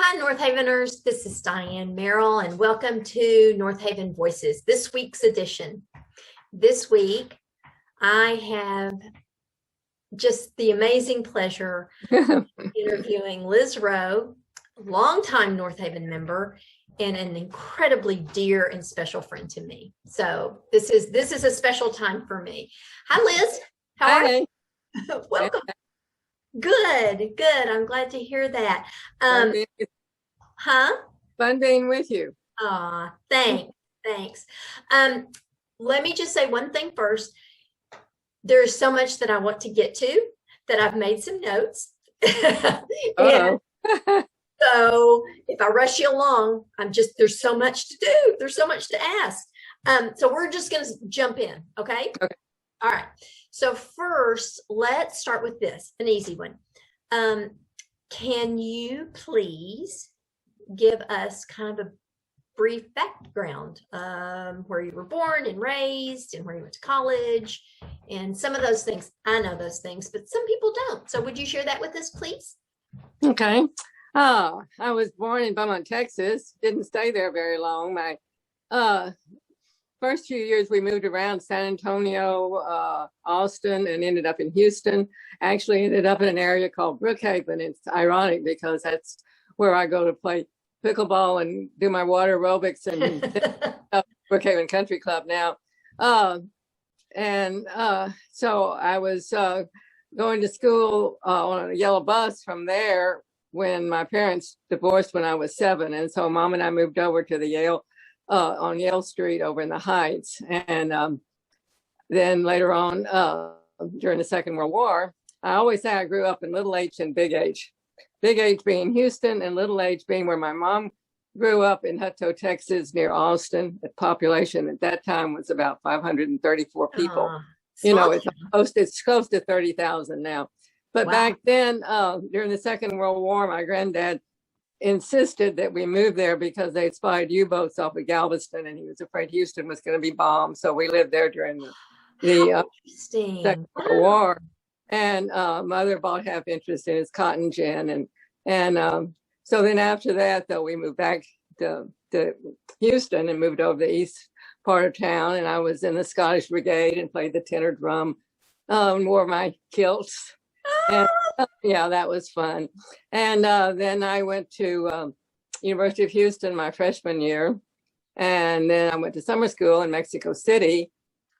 Hi, Northaveners. This is Diane Merrell, and welcome to Northaven Voices, this week's edition. This week, I have just the amazing pleasure of interviewing Liz Rowe, longtime Northaven member, and an incredibly dear and special friend to me. So this is a special time for me. Hi, Liz. How are you? Welcome. Good. I'm glad to hear that. Fun being with you. Thanks. Let me just say one thing first. There's so much that I want to get to that I've made some notes. So if I rush you along, there's so much to do. There's so much to ask. So we're just going to jump in. Okay. All right. So first, let's start with this, an easy one. Can you please give us kind of a brief background, where you were born and raised and where you went to college and some of those things? I know those things, but some people don't. So would you share that with us, please? Okay. I was born in Beaumont, Texas. Didn't stay there very long. My first few years we moved around San Antonio, Austin, and ended up in Houston. Actually ended up in an area called Brookhaven. It's ironic because that's where I go to play pickleball and do my water aerobics and Brookhaven Country Club now. So I was going to school on a yellow bus from there when my parents divorced when I was 7. And so Mom and I moved over to the Yale on Yale Street over in the Heights. And then later on, during the Second World War, I always say I grew up in Little H and Big H. Big H being Houston and Little H being where my mom grew up in Hutto, Texas, near Austin. The population at that time was about 534 people. It's close to 30,000 now. But wow. Back then, during the Second World War, my granddad insisted that we move there because they spied U-boats off of Galveston, and he was afraid Houston was going to be bombed. So we lived there during the Second World War. And mother bought half interest in his cotton gin, and so then after that, though, we moved back to Houston and moved over the east part of town, and I was in the Scottish Brigade and played the tenor drum, wore my kilts. And, yeah, that was fun. And then I went to University of Houston my freshman year, and then I went to summer school in Mexico City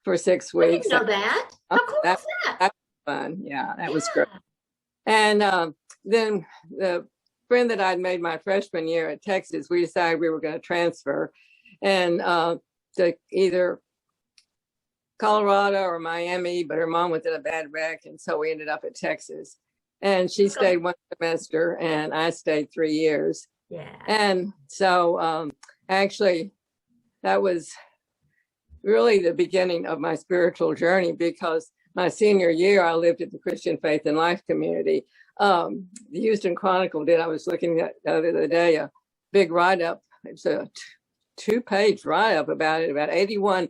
for 6 weeks. I didn't know that. How cool is that? That was fun. Yeah, that was great. And then the friend that I'd made my freshman year at Texas, we decided we were going to transfer and to either Colorado or Miami, but her mom was in a bad wreck, and so we ended up at Texas. And she stayed 1 semester, and I stayed 3 years. Yeah. And so actually, that was really the beginning of my spiritual journey, because my senior year, I lived at the Christian Faith and Life community. The Houston Chronicle did, I was looking at the other day, a big write-up. It's a 2-page write-up about it, about 81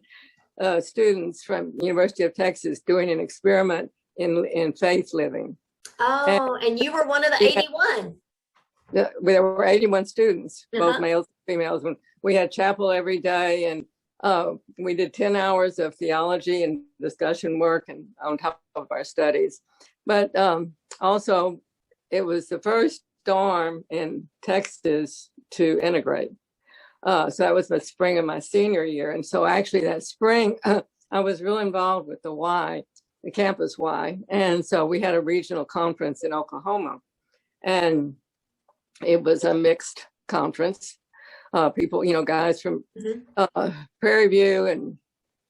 students from University of Texas doing an experiment in faith living. Oh, and you were one of the 81. There were 81 students, both males and females. We had chapel every day, and we did 10 hours of theology and discussion work and on top of our studies. But also, it was the first dorm in Texas to integrate. So that was the spring of my senior year. And so actually that spring, I was real involved with the Y, the campus Y. And so we had a regional conference in Oklahoma, and it was a mixed conference. People, guys from Prairie View and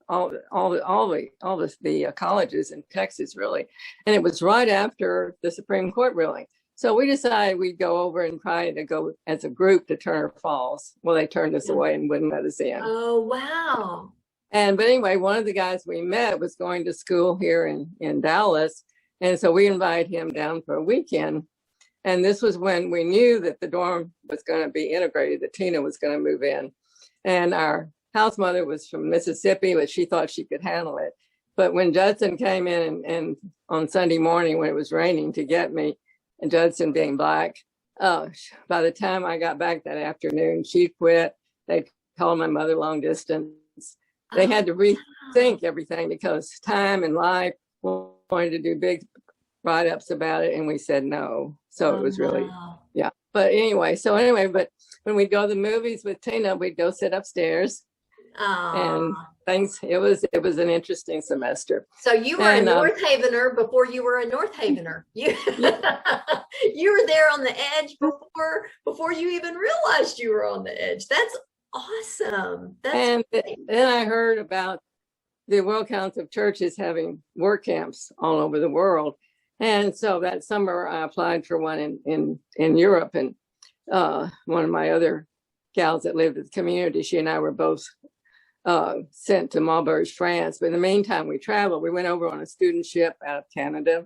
all the colleges in Texas, really. And it was right after the Supreme Court ruling. So we decided we'd go over and try to go as a group to Turner Falls. Well, they turned us away and wouldn't let us in. Oh, wow. But anyway, one of the guys we met was going to school here in Dallas. And so we invited him down for a weekend. And this was when we knew that the dorm was going to be integrated, that Tina was going to move in. And our house mother was from Mississippi, but she thought she could handle it. But when Judson came in and on Sunday morning when it was raining to get me, and Judson being Black, by the time I got back that afternoon, she quit. They called my mother long distance. They had to rethink everything because time and life wanted to do big write-ups about it, and we said no. So it was really, yeah. But anyway, but when we'd go to the movies with Tina, we'd go sit upstairs. And things, it was an interesting semester. So you were a Northavener before you were a Northavener. You you were there on the edge before you even realized you were on the edge. That's awesome. Then I heard about the World Council of Churches having work camps all over the world. And so that summer I applied for one in Europe, and one of my other gals that lived in the community, she and I were both sent to Maubeuge, France. But in the meantime, we traveled. We went over on a student ship out of Canada,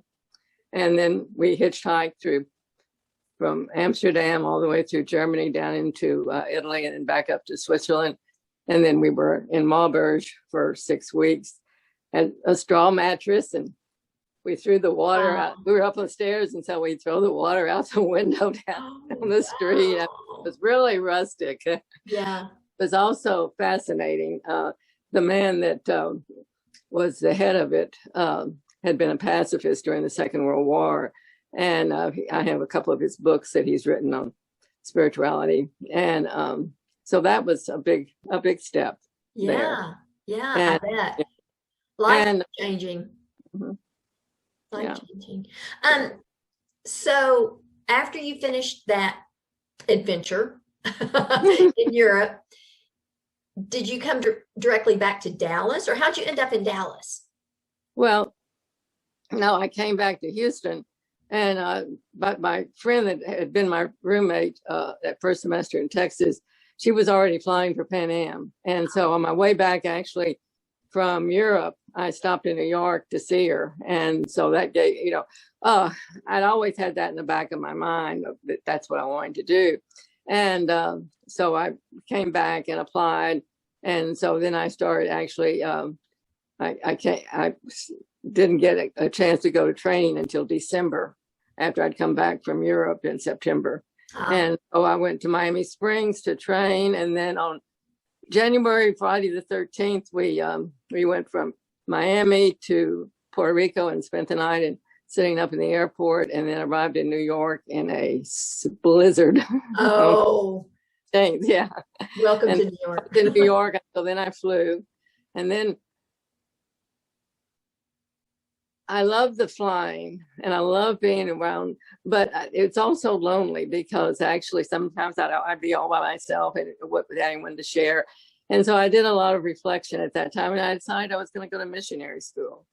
and then we hitchhiked from Amsterdam all the way through Germany down into Italy and then back up to Switzerland. And then we were in Maubeuge for 6 weeks, and a straw mattress, and we threw the water out. We were up on the stairs, and so we throw the water out the window down on the street. It was really rustic. Yeah. It was also fascinating. The man that was the head of it had been a pacifist during the Second World War. And I have a couple of his books that he's written on spirituality. And so that was a big step. Yeah. There. Yeah. And, I bet. Life changing. Mm-hmm. Life changing. So after you finished that adventure in Europe, did you come directly back to Dallas, or how'd you end up in Dallas? Well, no, I came back to Houston, and but my friend that had been my roommate that first semester in Texas, she was already flying for Pan Am. And so on my way back, actually, from Europe, I stopped in New York to see her. And so that gave, I'd always had that in the back of my mind, that that's what I wanted to do. And so I came back and applied. And so then I started actually, I didn't get a chance to go to training until December, after I'd come back from Europe in September. And so I went to Miami Springs to train. And then on Friday the 13th, we went from Miami to Puerto Rico and spent the night and sitting up in the airport, and then arrived in New York in a blizzard. Oh, thanks. Yeah. Welcome to New York. To New York. So then I flew, and then I love the flying and I love being around, but it's also lonely because actually sometimes I'd be all by myself and without anyone to share. And so I did a lot of reflection at that time, and I decided I was going to go to missionary school.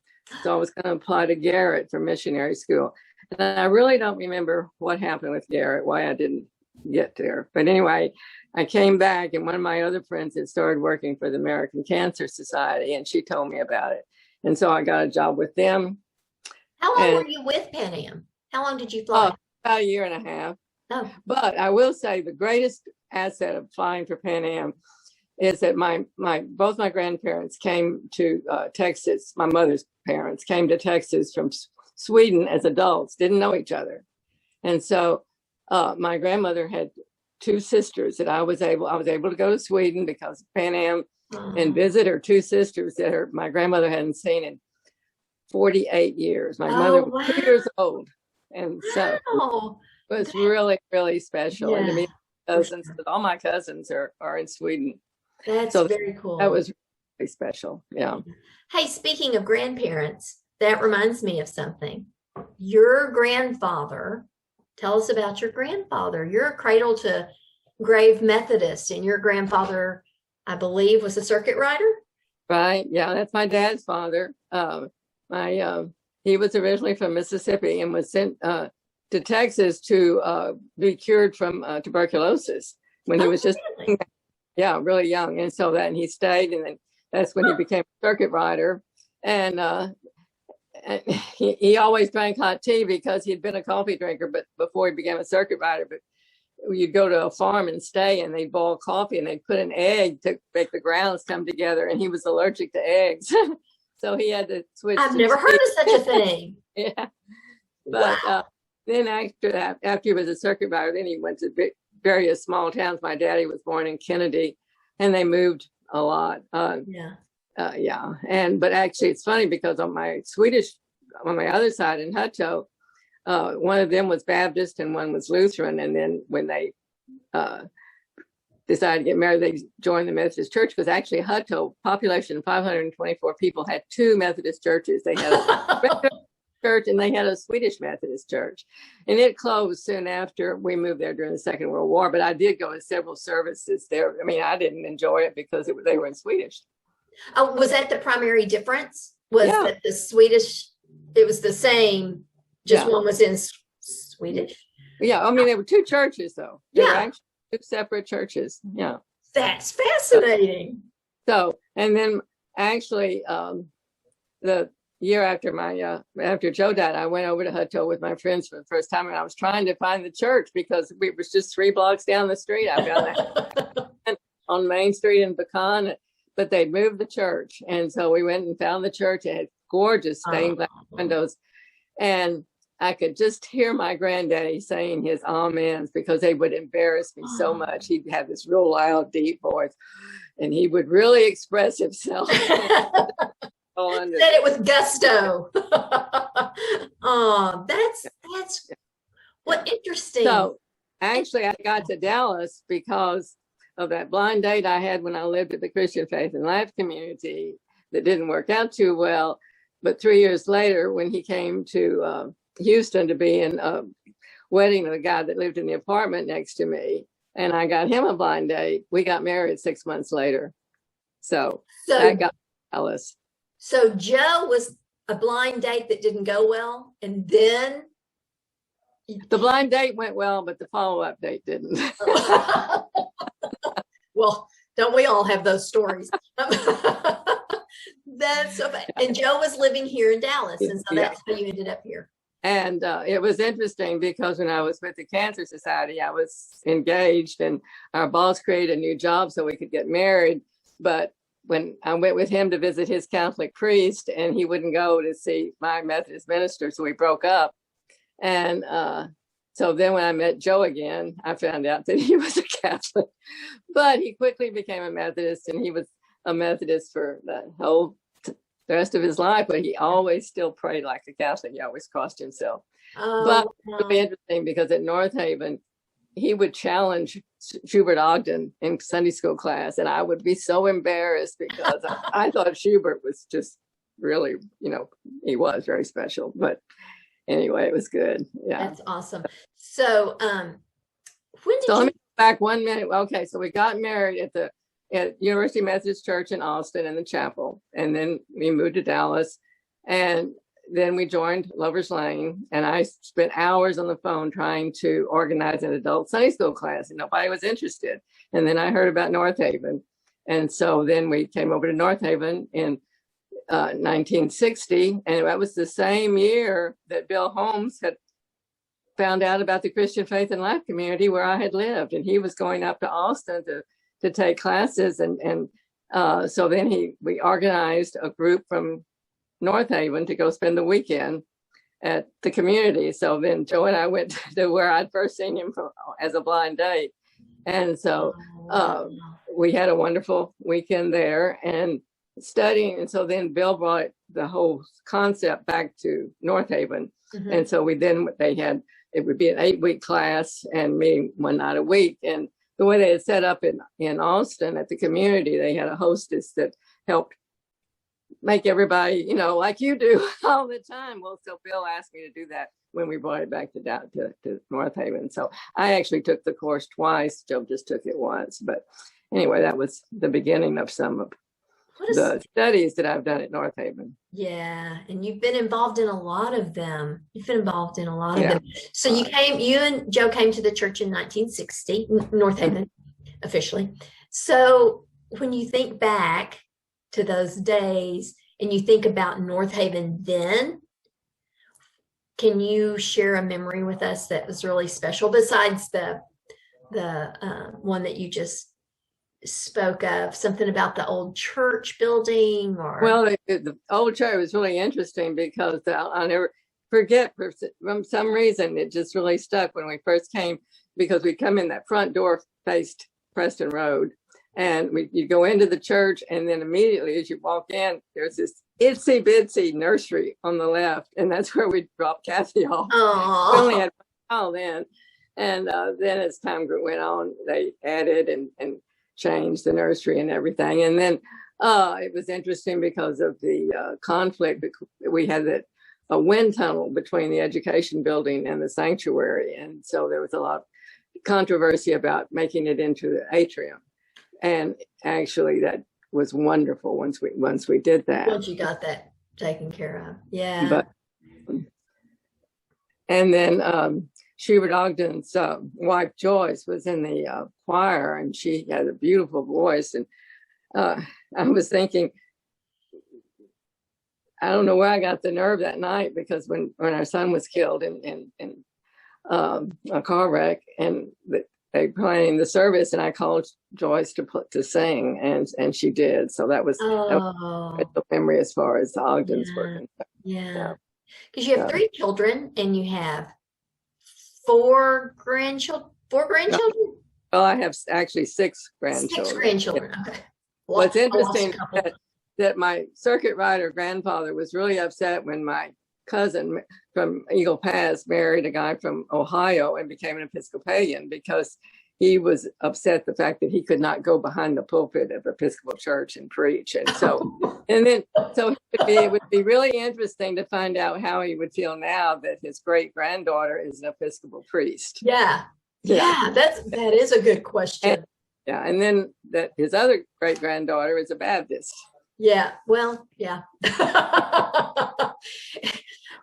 So I was going to apply to Garrett for missionary school. And I really don't remember what happened with Garrett, why I didn't get there. But anyway, I came back, and one of my other friends had started working for the American Cancer Society, and she told me about it. And so I got a job with them. How long were you with Pan Am? How long did you fly? About a year and a half. Oh. But I will say the greatest asset of flying for Pan Am is that both my grandparents came to Texas. My mother's parents came to Texas from Sweden as adults, didn't know each other. And so my grandmother had two sisters that I was able to go to Sweden because of Pan Am and visit her two sisters that my grandmother hadn't seen in 48 years. My mother was 2 years old. And so it was really, really special. Yeah. And to meet cousins, all my cousins are in Sweden. That's very cool. That was really special. Yeah. Hey, speaking of grandparents, that reminds me of something. Your grandfather, tell us about your grandfather. You're a cradle to grave Methodist, and your grandfather, I believe, was a circuit rider. Right. Yeah, that's my dad's father. He was originally from Mississippi and was sent to Texas to be cured from tuberculosis when he was just really young. And so then he stayed, and then that's when he became a circuit rider. And he always drank hot tea because he'd been a coffee drinker, but before he became a circuit rider. But you'd go to a farm and stay, and they'd boil coffee, and they'd put an egg to make the grounds come together, and he was allergic to eggs. So he had to switch. I've never heard of such a thing. Yeah. But then after that, after he was a circuit rider, then he went to various small towns. My daddy was born in Kennedy, and they moved a lot. Yeah. But actually, it's funny because on my other side in Hutto, one of them was Baptist and one was Lutheran. And then when they decided to get married, they joined the Methodist Church, because actually Hutto, population 524 people, had two Methodist churches. They had a Methodist church and they had a Swedish Methodist church. And it closed soon after we moved there during the Second World War. But I did go to several services there. I mean, I didn't enjoy it because they were in Swedish. Oh, was that the primary difference? That the Swedish, it was the same, just one was in Swedish? Yeah, I mean, there were two churches, though. They were actually two separate churches. Yeah. That's fascinating. So, and then actually, the year after after Joe died, I went over to Hutto with my friends for the first time, and I was trying to find the church because it was just 3 blocks down the street. I found that on Main Street in Pecan. But they'd moved the church. And so we went and found the church. It had gorgeous stained glass windows. And I could just hear my granddaddy saying his amens, because they would embarrass me so much. He'd have this real loud, deep voice, and he would really express himself. Said it with gusto. Oh, that's what interesting. So actually, I got to Dallas because of that blind date I had when I lived at the Christian Faith and Life community that didn't work out too well. But 3 years later, when he came to Houston to be in a wedding of a guy that lived in the apartment next to me, and I got him a blind date, we got married 6 months later. So I got Alice. So Joe was a blind date that didn't go well, and then the blind date went well, but the follow-up date didn't. Well, don't we all have those stories? That's so bad. And Joe was living here in Dallas, and so that's how you ended up here. And it was interesting because when I was with the Cancer Society, I was engaged, and our boss created a new job so we could get married. But when I went with him to visit his Catholic priest, and he wouldn't go to see my Methodist minister, so we broke up. And so then when I met Joe again, I found out that he was a Catholic, but he quickly became a Methodist, and he was a Methodist for the rest of his life, but he always still prayed like a Catholic. He always crossed himself. But it's really interesting because at Northaven, he would challenge Schubert Ogden in Sunday school class, and I would be so embarrassed because I thought Schubert was just really, he was very special. But anyway, it was good. Yeah. That's awesome. So when did let me go back 1 minute. Okay, so we got married at University Methodist Church in Austin in the chapel, and then we moved to Dallas, and then we joined Lover's Lane, and I spent hours on the phone trying to organize an adult Sunday school class, and nobody was interested. And then I heard about Northaven, and so then we came over to Northaven in 1960, and that was the same year that Bill Holmes had found out about the Christian Faith and Life community where I had lived, and he was going up to Austin to take classes, and so then we organized a group from Northaven to go spend the weekend at the community. So then Joe and I went to where I'd first seen him as a blind date, and so we had a wonderful weekend there and studying. And so then Bill brought the whole concept back to Northaven, and so it would be an 8-week class and meeting one night a week. And the way they had set up in Austin at the community, they had a hostess that helped make everybody, like you do all the time. Well, so Bill asked me to do that when we brought it back to Northaven. So I actually took the course twice. Joe just took it once. But anyway, that was the beginning of some of the studies that I've done at Northaven. Yeah, and you've been involved in a lot of them. So you and Joe came to the church in 1960, Northaven, officially. So when you think back to those days and you think about Northaven then, can you share a memory with us that was really special besides the one that you just spoke of, something about the old church building? Or well, the old church was really interesting because forget, from some reason, it just really stuck when we first came, because we come in that front door faced Preston Road, and you go into the church, and then immediately as you walk in, there's this itsy bitsy nursery on the left, and that's where we dropped Kathy off. Aww. We only had one child then, and then as time went on, they added and changed the nursery and everything. And then it was interesting because of the conflict. We had a wind tunnel between the education building and the sanctuary, and so there was a lot of controversy about making it into the atrium. And actually, that was wonderful once we did that. Once you got that taken care of, yeah. And then Schubert Ogden's wife Joyce was in the choir, and she had a beautiful voice. And I was thinking, I don't know where I got the nerve that night, because when our son was killed in a car wreck, and they playing the service, and I called Joyce to sing, and she did. So that was a memory as far as the Ogdens were concerned. Yeah, because you have 3 children, and you have 4 grandchildren. 4 grandchildren? Well, I have actually 6 grandchildren. 6 grandchildren. Okay. Well, what's interesting that my circuit rider grandfather was really upset when my cousin from Eagle Pass married a guy from Ohio and became an Episcopalian, because he was upset the fact that he could not go behind the pulpit of Episcopal church and preach. And so, it would be really interesting to find out how he would feel now that his great granddaughter is an Episcopal priest. Yeah, that is a good question. And then that his other great granddaughter is a Baptist. Yeah, well, yeah.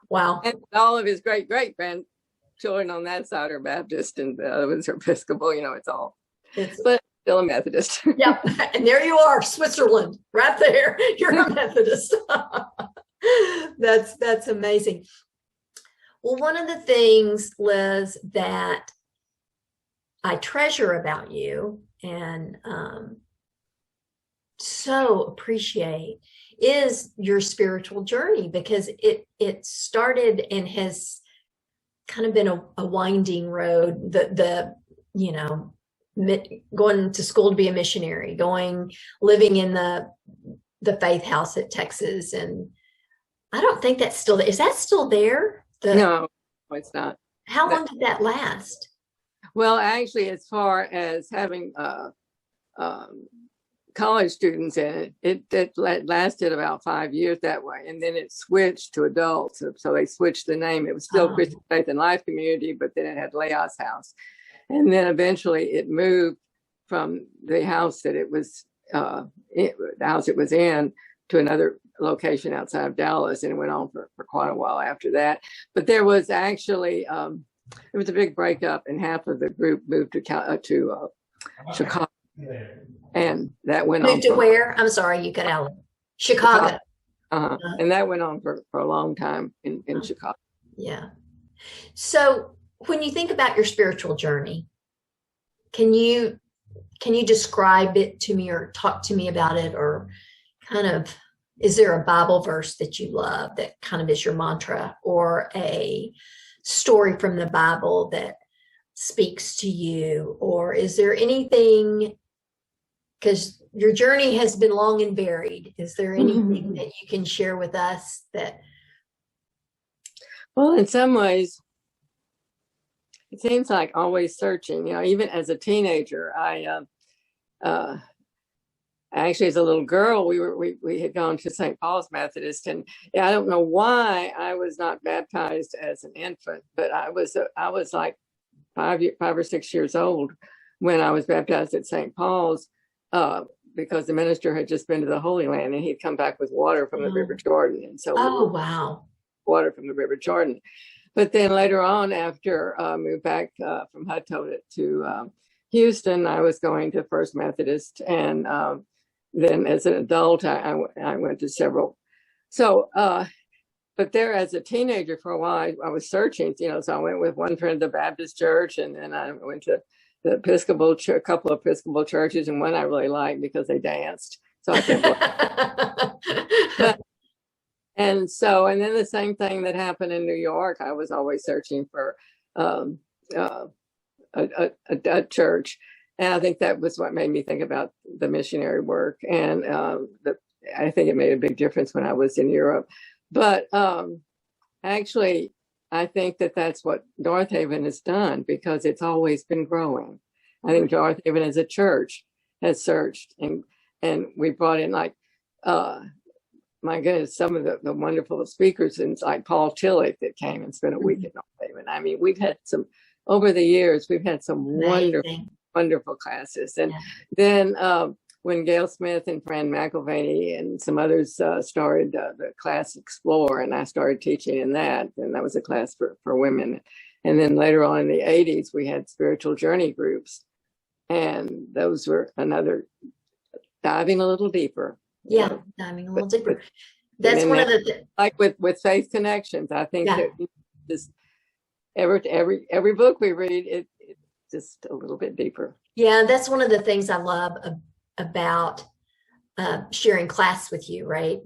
Wow. And all of his great grandchildren on that side are Baptist, and the other ones are Episcopal. But still a Methodist. Yeah, and there you are, Switzerland, right there. You're a Methodist. That's amazing. Well, one of the things, Liz, that I treasure about you and so appreciate is your spiritual journey, because it started and has kind of been a winding road. Going to school to be a missionary, living in the faith house at Texas, and I don't think that's still there. Is that still there? No, it's not. How long did that last? Well, actually, as far as having college students in it lasted about 5 years that way, and then it switched to adults. So they switched the name. It was still Christian Faith and Life Community, but then it had Leah's House, and then eventually it moved from the house that it was the house it was in to another location outside of Dallas, and it went on for quite a while after that. But there was actually it was a big breakup, and half of the group moved to Chicago. And that went on. Moved to where? I'm sorry, you cut out. Chicago. And that went on for a long time in Chicago. Yeah. So when you think about your spiritual journey, can you describe it to me, or talk to me about it, or kind of, is there a Bible verse that you love that kind of is your mantra, or a story from the Bible that speaks to you, or is there anything, because your journey has been long and varied, is there anything that you can share with us that? Well, in some ways, it seems like always searching. Even as a teenager, I actually, as a little girl, we had gone to St. Paul's Methodist, and I don't know why I was not baptized as an infant, but I was like 5 or 6 years old when I was baptized at St. Paul's, because the minister had just been to the Holy Land, and he'd come back with water from the River Jordan, and so water from the River Jordan. But then later on, after I moved back from Hutto to Houston, I was going to First Methodist, and then as an adult, I went to several. So, but there as a teenager for a while, I was searching, so I went with one friend to the Baptist church, and then I went to the Episcopal church, a couple of Episcopal churches, and one I really liked because they danced. So I kept And so, and then the same thing that happened in New York, I was always searching for um, uh, a church. And I think that was what made me think about the missionary work. And I think it made a big difference when I was in Europe. But actually, I think that that's what Northaven has done, because it's always been growing. I think Northaven as a church has searched, and we brought in, like, my goodness, some of the wonderful speakers, and like Paul Tillich that came and spent a week at Northaven. I mean, we've had some, over the years, we've had some wonderful classes. And then when Gail Smith and Fran McIlvaney and some others started the class Explore, and I started teaching in that, and that was a class for women. And then later on in the 80s, we had spiritual journey groups. And those were another diving a little deeper. Yeah, diving a little deeper. That's one of the like with Faith Connections. I think that just every book we read, it's just a little bit deeper. Yeah, that's one of the things I love about sharing class with you, right?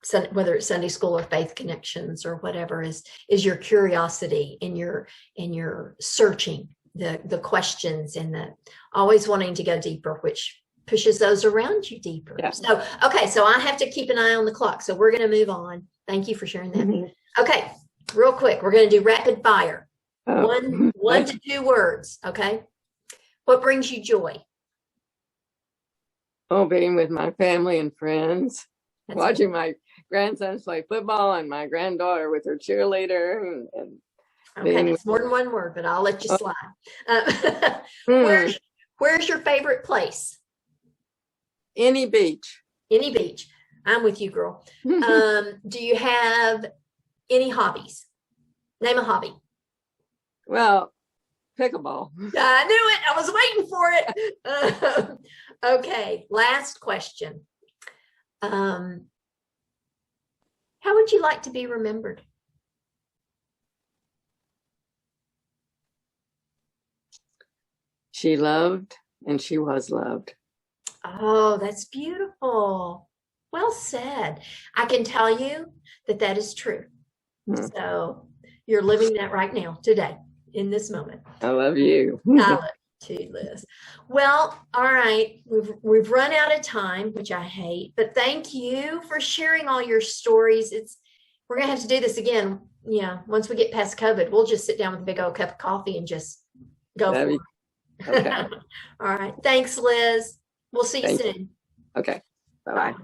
So whether it's Sunday school or Faith Connections or whatever, is your curiosity and your searching the questions, and the always wanting to go deeper, which pushes those around you deeper. Yeah. So, okay, so I have to keep an eye on the clock. So we're going to move on. Thank you for sharing that. Okay, real quick, we're going to do rapid fire. One to 2 words. Okay. What brings you joy? Oh, being with my family and friends, watching my grandsons play football, and my granddaughter with her cheerleader. And okay, it's more than 1 word, but I'll let you slide. Where's your favorite place? Any beach. Any beach. I'm with you, girl. Do you have any hobbies? Name a hobby. Well, pickleball. I knew it. I was waiting for it. Okay, last question. How would you like to be remembered? She loved, and she was loved. Oh, that's beautiful. Well said. I can tell you that is true. So you're living that right now, today, in this moment. I love you. I love you too, Liz. Well, all right. We've run out of time, which I hate, but thank you for sharing all your stories. We're going to have to do this again. Yeah. Once we get past COVID, we'll just sit down with a big old cup of coffee and just go for it. Okay. All right. Thanks, Liz. We'll see you soon. Okay. Bye-bye.